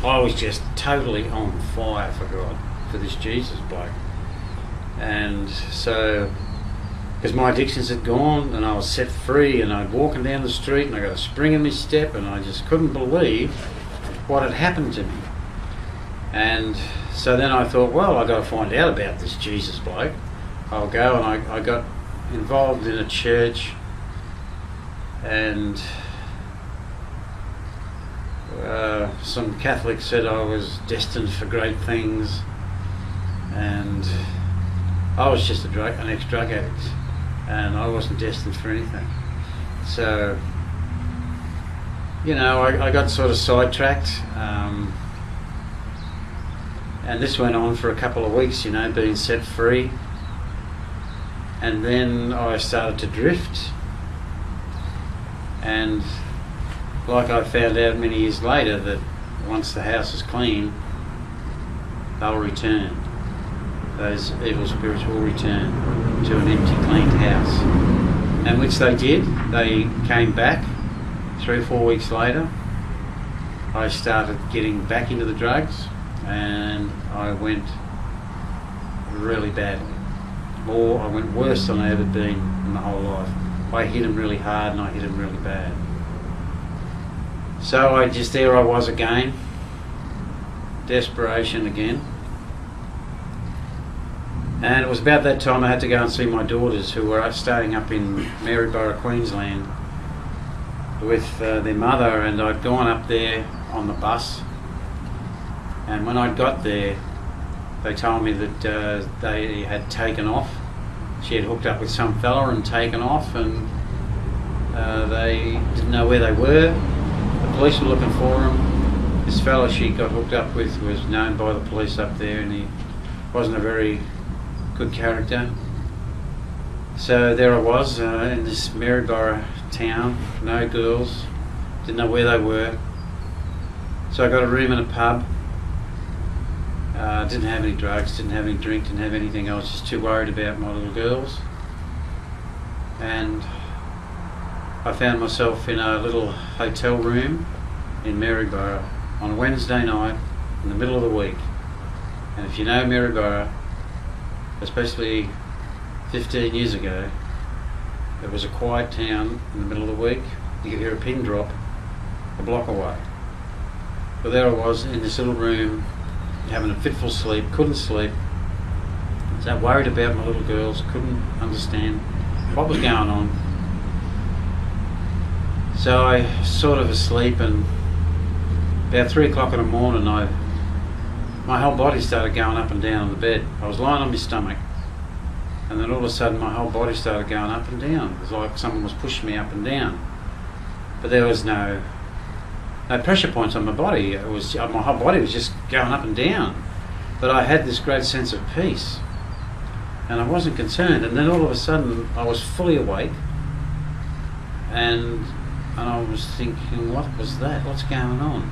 I was just totally on fire for God, for this Jesus bloke. And so, because my addictions had gone and I was set free, and I'd walking down the street and I got a spring in my step, and I just couldn't believe what had happened to me. And so then I thought, well, I've got to find out about this Jesus bloke. I'll go, and I got involved in a church, and some Catholics said I was destined for great things, and I was just an ex-drug addict, and I wasn't destined for anything. So, you know, I got sort of sidetracked, and this went on for a couple of weeks, you know, being set free. And then I started to drift, and like I found out many years later, that once the house is clean, they'll return. Those evil spirits will return to an empty, cleaned house. And which they did. They came back 3 or 4 weeks later. I started getting back into the drugs, and I went really badly. I went worse than I ever been in my whole life. I hit him really hard, and I hit him really bad. So there I was again, desperation again. And it was about that time I had to go and see my daughters, who were staying up in Maryborough, Queensland, with their mother, and I'd gone up there on the bus. And when I got there, they told me that they had taken off. She had hooked up with some fella and taken off, and they didn't know where they were. The police were looking for them. This fella she got hooked up with was known by the police up there, and he wasn't a very good character. So there I was in this Maryborough town, no girls, didn't know where they were. So I got a room in a pub. Didn't have any drugs, didn't have any drink, didn't have anything. I was just too worried about my little girls. And I found myself in a little hotel room in Maryborough on a Wednesday night in the middle of the week. And if you know Maryborough, especially 15 years ago, it was a quiet town in the middle of the week. You could hear a pin drop a block away. But there I was in this little room, having a fitful sleep, couldn't sleep. So worried about my little girls, couldn't understand what was going on. So I sort of asleep, and about 3 o'clock in the morning, my whole body started going up and down on the bed. I was lying on my stomach, and then all of a sudden my whole body started going up and down. It was like someone was pushing me up and down. But there was no pressure points on my body. It was my whole body was just going up and down. But I had this great sense of peace, and I wasn't concerned. And then all of a sudden I was fully awake, and I was thinking, what was that? What's going on?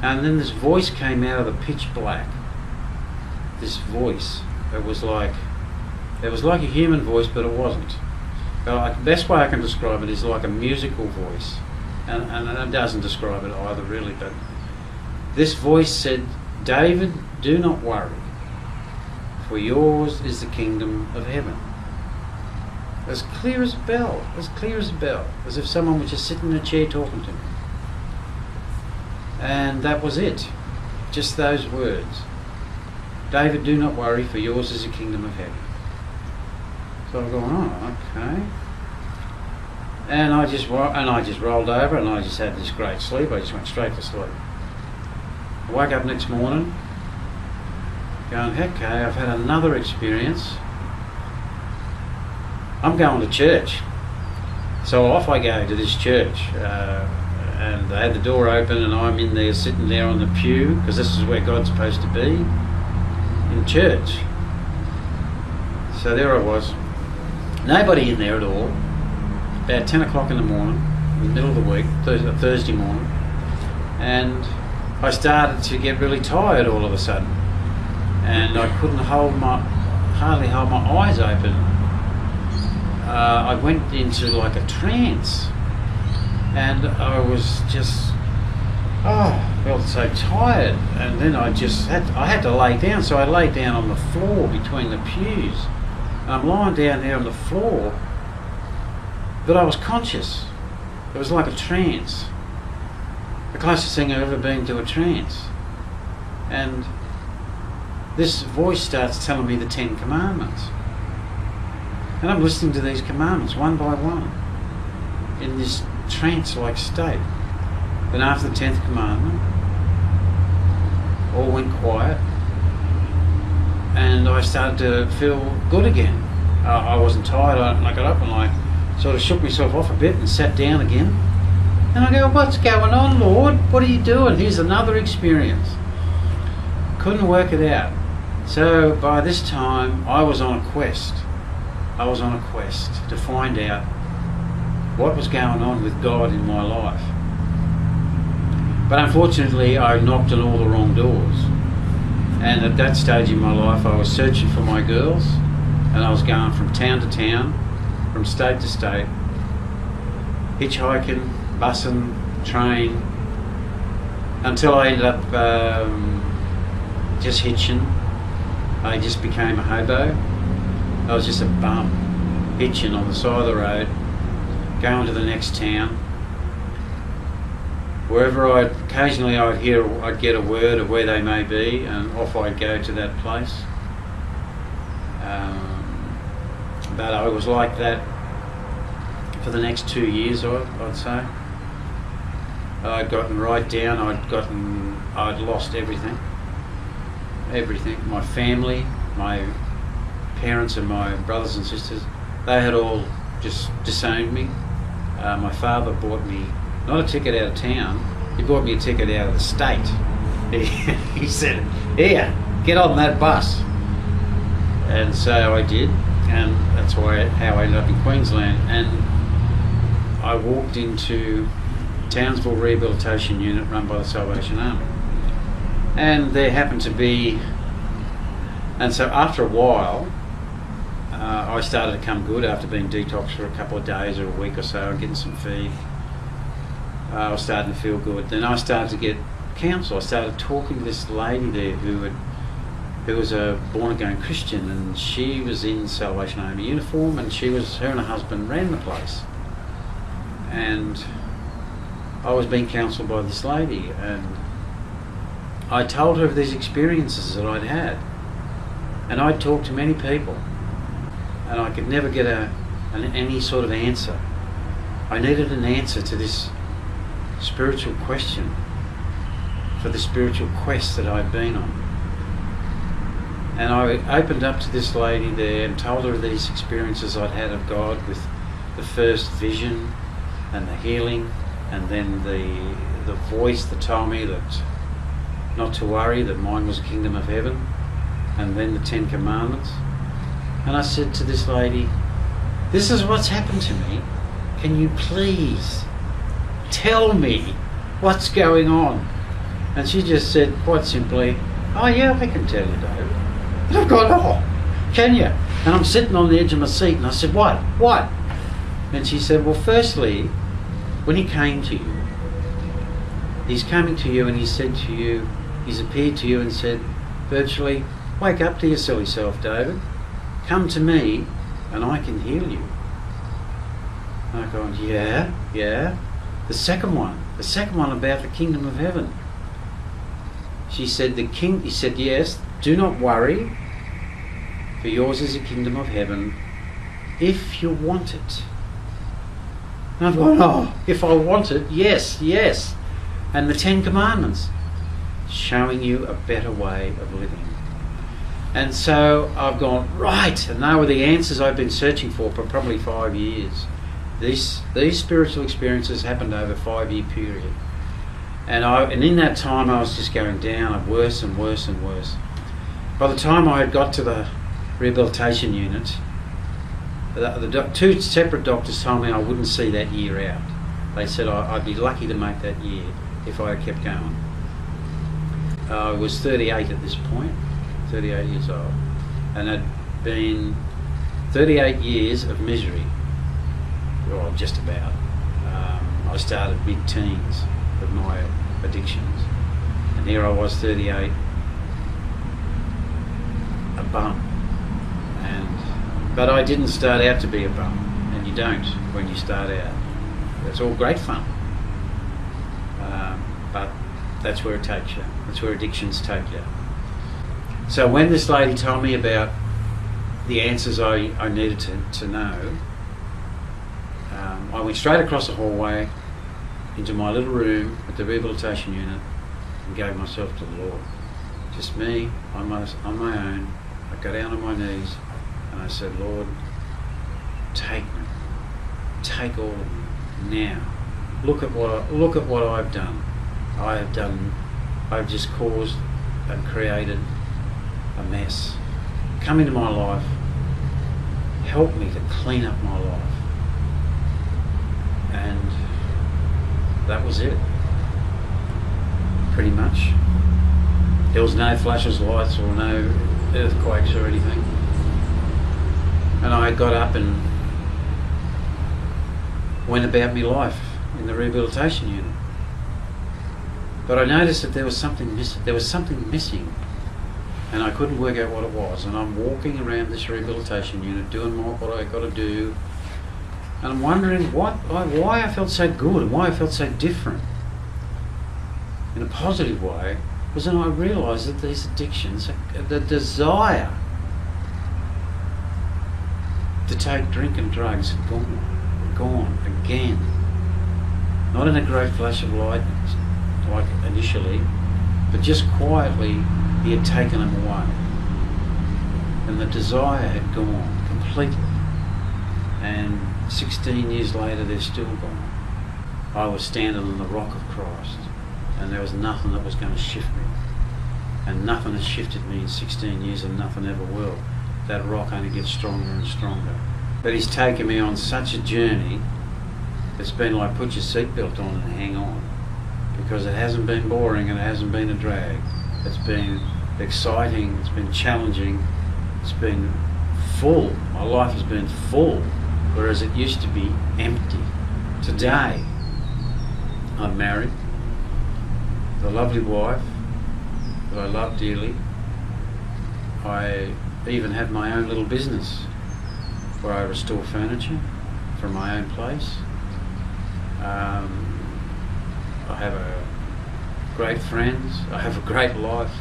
And then this voice came out of the pitch black. This voice. It was like a human voice, but it wasn't. The best way I can describe it is like a musical voice. And it doesn't describe it either, really, but this voice said, "David, do not worry, for yours is the kingdom of heaven." As clear as a bell, as if someone was just sitting in a chair talking to me. And that was it, just those words. "David, do not worry, for yours is the kingdom of heaven." So I'm going, oh, okay. And I just rolled over, and I just had this great sleep. I just went straight to sleep. I woke up next morning going, okay, I've had another experience. I'm going to church. So off I go to this church, and they had the door open, and I'm in there sitting there on the pew, because this is where God's supposed to be, in church. So there I was, nobody in there at all. About 10 o'clock in the morning, in the middle of the week, Thursday morning, and I started to get really tired all of a sudden, and I couldn't hardly hold my eyes open. I went into like a trance, and I was just, felt so tired, and then I had to lay down, so I lay down on the floor between the pews. And I'm lying down there on the floor, but I was conscious. It was like a trance, the closest thing I've ever been to a trance. And this voice starts telling me the 10 Commandments, and I'm listening to these commandments one by one in this trance-like state. Then after the 10th commandment, all went quiet, and I started to feel good again. I wasn't tired. I got up and I sort of shook myself off a bit and sat down again. And I go, what's going on, Lord? What are you doing? Here's another experience. Couldn't work it out. So by this time, I was on a quest. I was on a quest to find out what was going on with God in my life. But unfortunately, I knocked on all the wrong doors. And at that stage in my life, I was searching for my girls, and I was going from town to town, from state to state, hitchhiking, bussing, train, until I ended up just hitching. I just became a hobo. I was just a bum, hitching on the side of the road, going to the next town. Wherever occasionally I'd get a word of where they may be, and off I'd go to that place. But I was like that for the next 2 years, I'd say. I'd gotten right down. I'd lost everything. Everything. My family, my parents, and my brothers and sisters, they had all just disowned me. My father bought me not a ticket out of town, he bought me a ticket out of the state. He said, here, get on that bus. And so I did, and that's how I ended up in Queensland. And I walked into Townsville Rehabilitation Unit run by the Salvation Army. And there happened to be, and so after a while, I started to come good after being detoxed for a couple of days or a week or so, and getting some feed. I was starting to feel good. Then I started to get counsel. I started talking to this lady there who was a born-again Christian, and she was in Salvation Army uniform, and her and her husband ran the place. And I was being counselled by this lady, and I told her of these experiences that I'd had. And I'd talked to many people, and I could never get any sort of answer. I needed an answer to this spiritual question, for the spiritual quest that I'd been on. And I opened up to this lady there and told her these experiences I'd had of God, with the first vision and the healing, and then the voice that told me that not to worry, that mine was the kingdom of heaven, and then the 10 Commandments. And I said to this lady, this is what's happened to me. Can you please tell me what's going on? And she just said quite simply, oh yeah, I can tell you, David. And I've gone, oh, can you? And I'm sitting on the edge of my seat, and I said, what? And she said, well, firstly, when he came to you, he's coming to you, and he said to you, he's appeared to you and said, virtually, wake up to your silly self, David. Come to me, and I can heal you. And I've gone, yeah. The second one about the kingdom of heaven. She said, he said, yes, do not worry, for yours is the kingdom of heaven, if you want it. And I've gone, oh, if I want it, yes. And the 10 Commandments, showing you a better way of living. And so I've gone, right, and they were the answers I've been searching for probably 5 years. These spiritual experiences happened over a 5-year period. And in that time I was just going down worse and worse and worse. By the time I had got to the rehabilitation unit, the two separate doctors told me I wouldn't see that year out. They said I'd be lucky to make that year if I had kept going. I was 38 at this point, 38 years old, and had been 38 years of misery. Well, just about. I started mid-teens of my addictions, And here I was, 38, a bum. But I didn't start out to be a bum, and you don't when you start out. It's all great fun. But that's where it takes you. That's where addictions take you. So when this lady told me about the answers I needed to know, I went straight across the hallway into my little room at the rehabilitation unit and gave myself to the Lord. Just me, on my own. I got down on my knees and I said, Lord, take me. Take all of me now. Look at what I've done. I've just caused and created a mess. Come into my life. Help me to clean up my life. And that was it. Pretty much. There was no flashes, lights, or no earthquakes or anything. And I got up and went about my life in the rehabilitation unit. But I noticed that there was something missing. And I couldn't work out what it was. And I'm walking around this rehabilitation unit doing what I got to do. And I'm wondering why I felt so good and why I felt so different. In a positive way, was when I realised that these addictions, the desire to take drink and drugs had gone again. Not in a great flash of light like initially, but just quietly he had taken them away. And the desire had gone completely. And 16 years later they're still gone. I was standing on the rock of Christ, and there was nothing that was going to shift me. And nothing has shifted me in 16 years, and nothing ever will. That rock only gets stronger and stronger. But he's taken me on such a journey, it's been like put your seatbelt on and hang on. Because it hasn't been boring and it hasn't been a drag. It's been exciting, it's been challenging, it's been full. My life has been full, whereas it used to be empty. Today, I'm married, with a lovely wife that I love dearly. I even have my own little business where I restore furniture from my own place. I have great friends. I have a great life.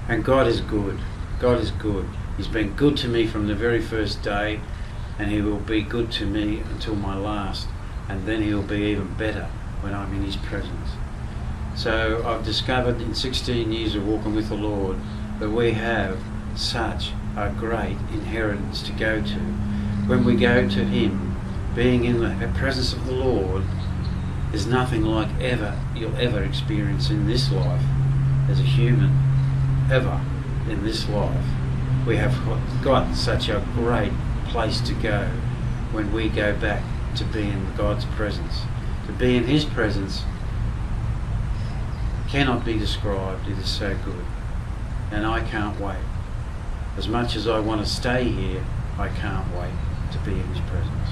And God is good. God is good. He's been good to me from the very first day, and he will be good to me until my last. And then he'll be even better when I'm in his presence. So I've discovered in 16 years of walking with the Lord that we have such a great inheritance to go to. When we go to him, being in the presence of the Lord, there's nothing like you'll ever experience in this life as a human, ever in this life. We have got such a great place to go when we go back to be in God's presence. To be in his presence cannot be described. It is so good. And I can't wait. As much as I want to stay here, I can't wait to be in his presence.